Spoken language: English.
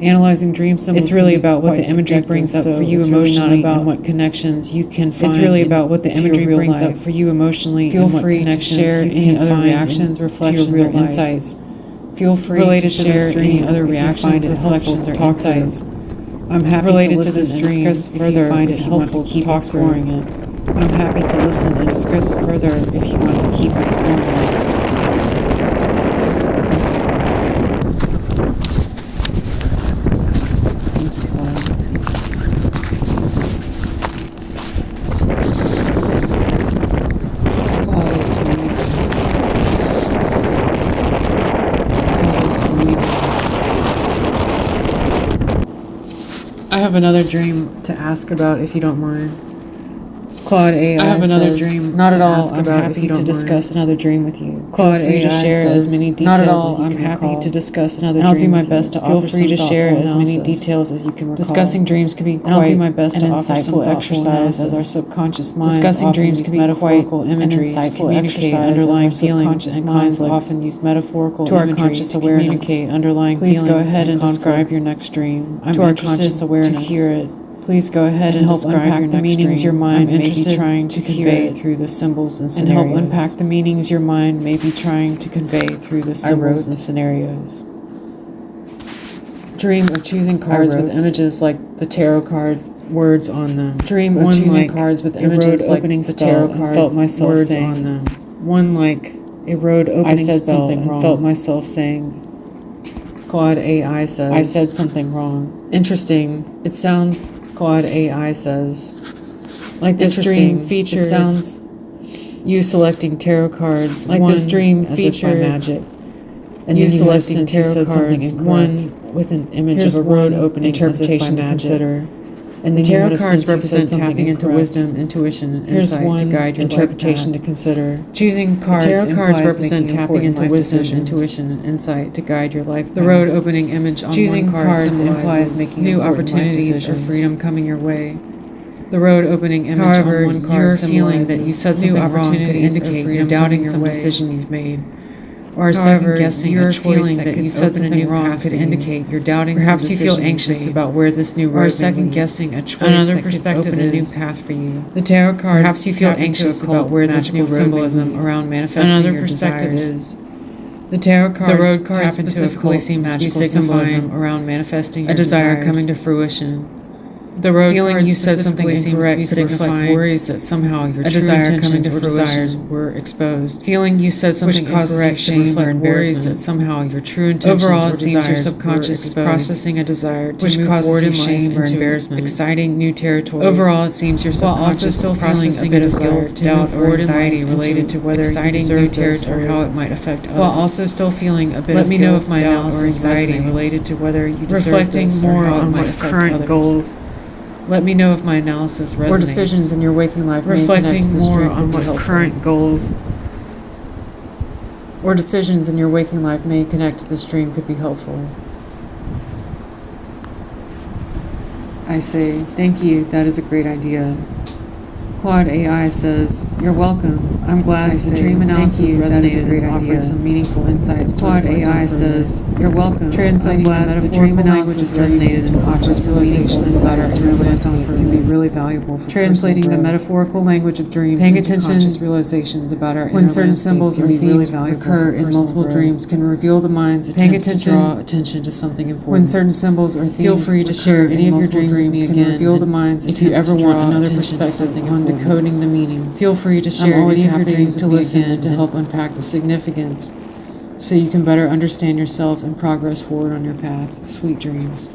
Analyzing dream symbols. It's really about what the imagery brings up for you emotionally and what connections you can find. It's really about what the imagery brings life. up for you emotionally. Feel and what free to share any other reactions, reflections, or insights. Feel free related to share any other reactions, reflections, or insights. I'm happy related to listen to this and dream discuss further if you want to keep exploring it. I'm happy to listen and discuss further if you want to keep exploring it. I have another dream to ask about if you don't mind. Claude AI I have another says, dream not to at all, ask I'm about happy if you don't to discuss mind. another dream with you. Claude Feel free to AI share says, as many not details at all, as you I'm can happy recall. to discuss another And I'll do dream my with best you. to Feel offer free some to share thoughtful as many analysis. details as you can recall. Discussing dreams can be And I'll do quite my best an to offer some insightful thoughtful exercise analysis. as our subconscious minds Discussing often dreams use can be metaphorical quite an imagery to insightful communicate exercise underlying as our feelings subconscious and minds conflicts. often use metaphorical To our imagery conscious to awareness, communicate underlying please feelings go ahead and describe conflicts. your next dream. I'm To our interested conscious to awareness, hear it. please go ahead and help describe unpack your the next meanings dream. your mind I'm may be interested trying to hear convey it. through the symbols and And scenarios. help unpack the meanings your mind may be trying to convey through the symbols and scenarios. Dream of choosing cards with images like the tarot card words on them. Dream of choosing cards with images like the tarot card felt myself words saying, on them. One like a road opening I said spell something and wrong. felt myself saying, Claude AI says, I said something wrong. Interesting. It sounds, Claude AI says, like this dream featured. It sounds you selecting tarot cards. Like this dream featured magic. and you then selecting tarot cards. One with an image here's of a road opening interpretation to consider. And The then tarot cards represent tapping into incorrect. wisdom, intuition, and Here's insight one to guide your interpretation life to consider. Choosing cards tarot cards represent making tapping into into wisdom, decisions. intuition, and insight to guide your life. The path. road opening image on Choosing one card cards implies implies making new important life opportunities or decisions. freedom coming your way. The road opening image However, on one card you're feeling that you symbolizes said new something wrong could opportunities or indicate freedom you're doubting coming your some way. decision you've made. Or However, second guessing you're a choice feeling that that you you said said something something wrong wrong could for you. indicate you're doubting Perhaps some you feel decision you've anxious made. about where this new road Or may second lead. guessing a choice Another that could perspective open a new is path for you. the tarot cards Perhaps you feel tap into anxious occult about where this magical new road may symbolism lead. around manifesting Another your perspective desires. is the tarot cards The road cards tap into specifically occult seems to be magical symbolism symbolism around manifesting a your desire desires. coming to fruition. The road Feeling cards you said something specifically seems to be incorrect could signifying reflect worries that somehow your a true desire coming intentions to or fruition. desires were exposed. Feeling you said something Which causes you incorrect could shame or reflect worries worries that that somehow your true intentions Overall, or it seems your desires subconscious were is exposed, processing a desire to which move causes forward you in life shame or into embarrassment. exciting new territory. Overall, it seems your While also subconscious still is feeling processing a bit of desire, guilt, doubt, doubt, or or anxiety anxiety related to whether you exciting deserve new this or territory. how it might affect others. While also still feeling a bit Let of me guilt, know if my doubt, or analysis anxiety resonates. related to whether you deserve Reflecting this more or how it on might what affect current others. goals. Let me know if my analysis resonates. Or decisions in your waking life may Reflecting connect to this more dream on could be what helpful. current goals or decisions in your waking life may connect to this dream could be helpful. I say, thank you, that is a great idea. Claude AI says, you're welcome. I'm glad the dream analysis resonated and offered some meaningful insights. Claude AI says, you're welcome. Translating the dream analysis resonated and offered some meaningful insights to reflect on can be really valuable for translating the metaphorical language of dreams. Paying attention conscious realizations about our when certain symbols or themes recur in multiple dreams can reveal the mind's attempts to draw attention to something important. When certain symbols or themes feel free to share any of your dreams can reveal the mind's if you ever want another perspective on decoding the meaning. Feel free to share any of your dreams to listen to help unpack the significance so you can better understand yourself and progress forward on your path. Sweet dreams.